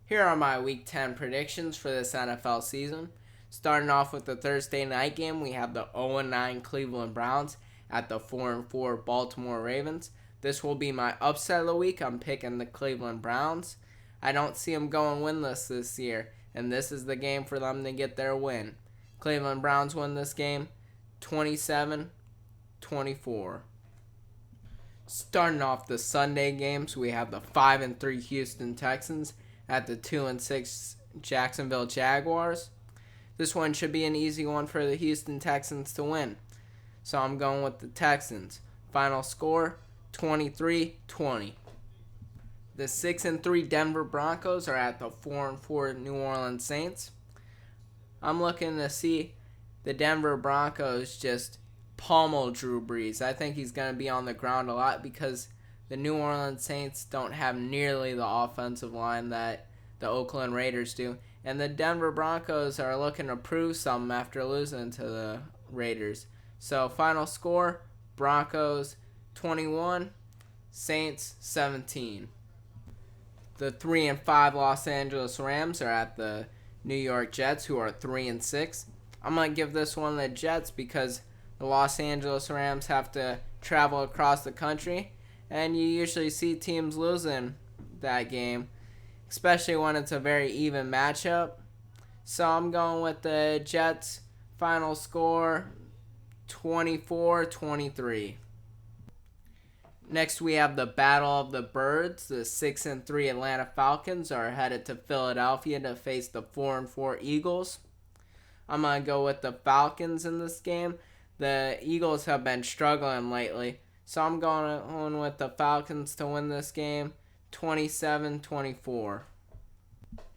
Here are my Week 10 predictions for this NFL season. Starting off with the Thursday night game, we have the 0-9 Cleveland Browns at the 4-4 Baltimore Ravens. This will be my upset of the week. I'm picking the Cleveland Browns. I don't see them going winless this year, and this is the game for them to get their win. Cleveland Browns win this game 27-24. Starting off the Sunday games, we have the 5-3 Houston Texans at the 2-6 Jacksonville Jaguars. This one should be an easy one for the Houston Texans to win. So I'm going with the Texans. Final score 23-20. The 6-3 Denver Broncos are at the 4-4 New Orleans Saints. I'm looking to see the Denver Broncos just pummel Drew Brees. I think he's going to be on the ground a lot because the New Orleans Saints don't have nearly the offensive line that the Oakland Raiders do. And the Denver Broncos are looking to prove something after losing to the Raiders. So final score, Broncos 21, Saints 17. The 3-5 Los Angeles Rams are at the New York Jets, who are 3-6. I'm going to give this one to the Jets because the Los Angeles Rams have to travel across the country, and you usually see teams losing that game, especially when it's a very even matchup. So I'm going with the Jets. Final score 24-23. Next, we have the Battle of the Birds. The 6-3 Atlanta Falcons are headed to Philadelphia to face the 4-4 Eagles. I'm going to go with the Falcons in this game. The Eagles have been struggling lately, so I'm going with the Falcons to win this game 27-24.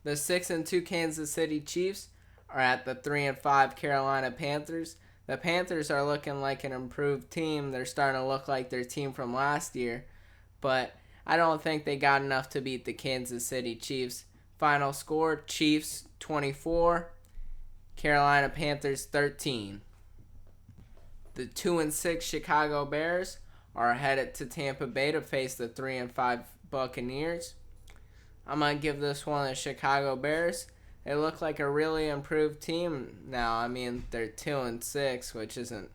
The 6-2 Kansas City Chiefs are at the 3-5 Carolina Panthers. The Panthers are looking like an improved team. They're starting to look like their team from last year, but I don't think they got enough to beat the Kansas City Chiefs. Final score, Chiefs 24, Carolina Panthers 13. The 2-6 Chicago Bears are headed to Tampa Bay to face the 3-5 Buccaneers. I'm going to give this one to the Chicago Bears. They look like a really improved team now. I mean, they're 2-6, which isn't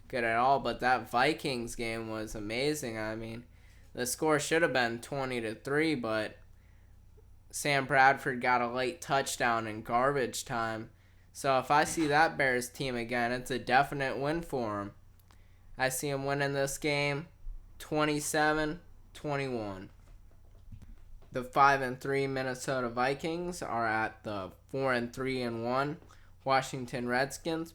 good at all, but that Vikings game was amazing. I mean, the score should have been 20-3, but Sam Bradford got a late touchdown in garbage time. So if I see that Bears team again, it's a definite win for them. I see them winning this game 27-21. The 5-3 Minnesota Vikings are at the 4-3-1 Washington Redskins.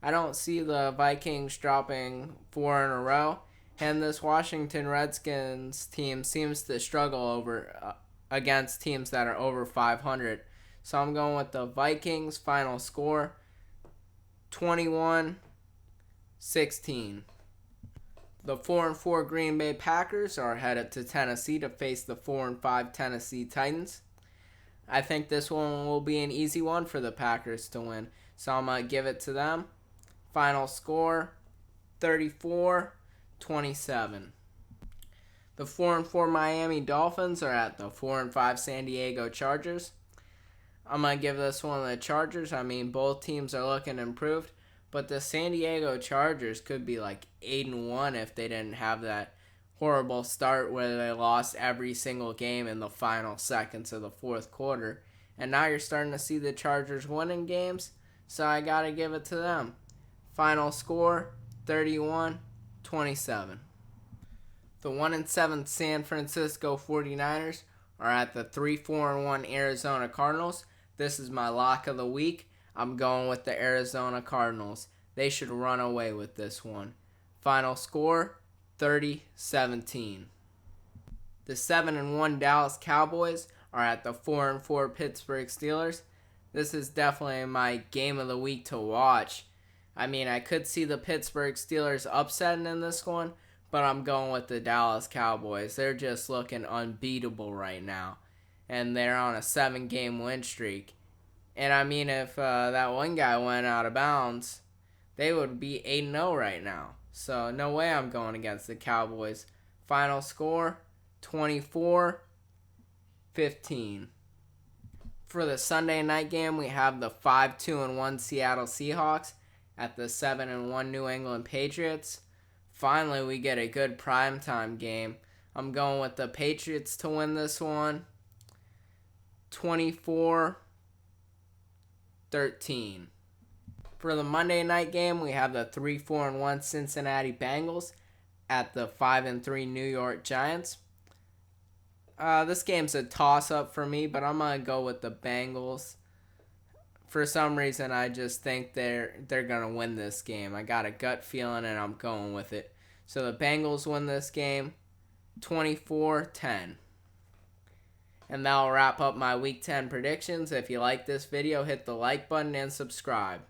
I don't see the Vikings dropping 4 in a row, and this Washington Redskins team seems to struggle against teams that are over 500. So I'm going with the Vikings. Final score 21-16. The 4-4 Green Bay Packers are headed to Tennessee to face the 4-5 Tennessee Titans. I think this one will be an easy one for the Packers to win, so I'm going to give it to them. Final score 34-27. The 4-4 Miami Dolphins are at the 4-5 San Diego Chargers. I'm going to give this one to the Chargers. I mean, both teams are looking improved. But the San Diego Chargers could be like 8-1 if they didn't have that horrible start where they lost every single game in the final seconds of the fourth quarter. And now you're starting to see the Chargers winning games, so I got to give it to them. Final score 31-27. The 1-7 San Francisco 49ers are at the 3-4-1 Arizona Cardinals. This is my lock of the week. I'm going with the Arizona Cardinals. They should run away with this one. Final score 30-17. The 7-1 Dallas Cowboys are at the 4-4 Pittsburgh Steelers. This is definitely my game of the week to watch. I mean, I could see the Pittsburgh Steelers upsetting in this one, but I'm going with the Dallas Cowboys. They're just looking unbeatable right now, and they're on a 7-game win streak. And I mean, if that one guy went out of bounds, they would be 8-0 right now. So no way I'm going against the Cowboys. Final score 24-15. For the Sunday night game, we have the 5-2-1 Seattle Seahawks at the 7-1 New England Patriots. Finally, we get a good primetime game. I'm going with the Patriots to win this one. 24-13. For the Monday night game, we have the 3-4-1 Cincinnati Bengals at the 5-3 New York Giants. This game's a toss-up for me, but I'm going to go with the Bengals. For some reason, I just think they're going to win this game. I got a gut feeling, and I'm going with it. So the Bengals win this game 24-10. And that'll wrap up my Week 10 predictions. If you like this video, hit the like button and subscribe.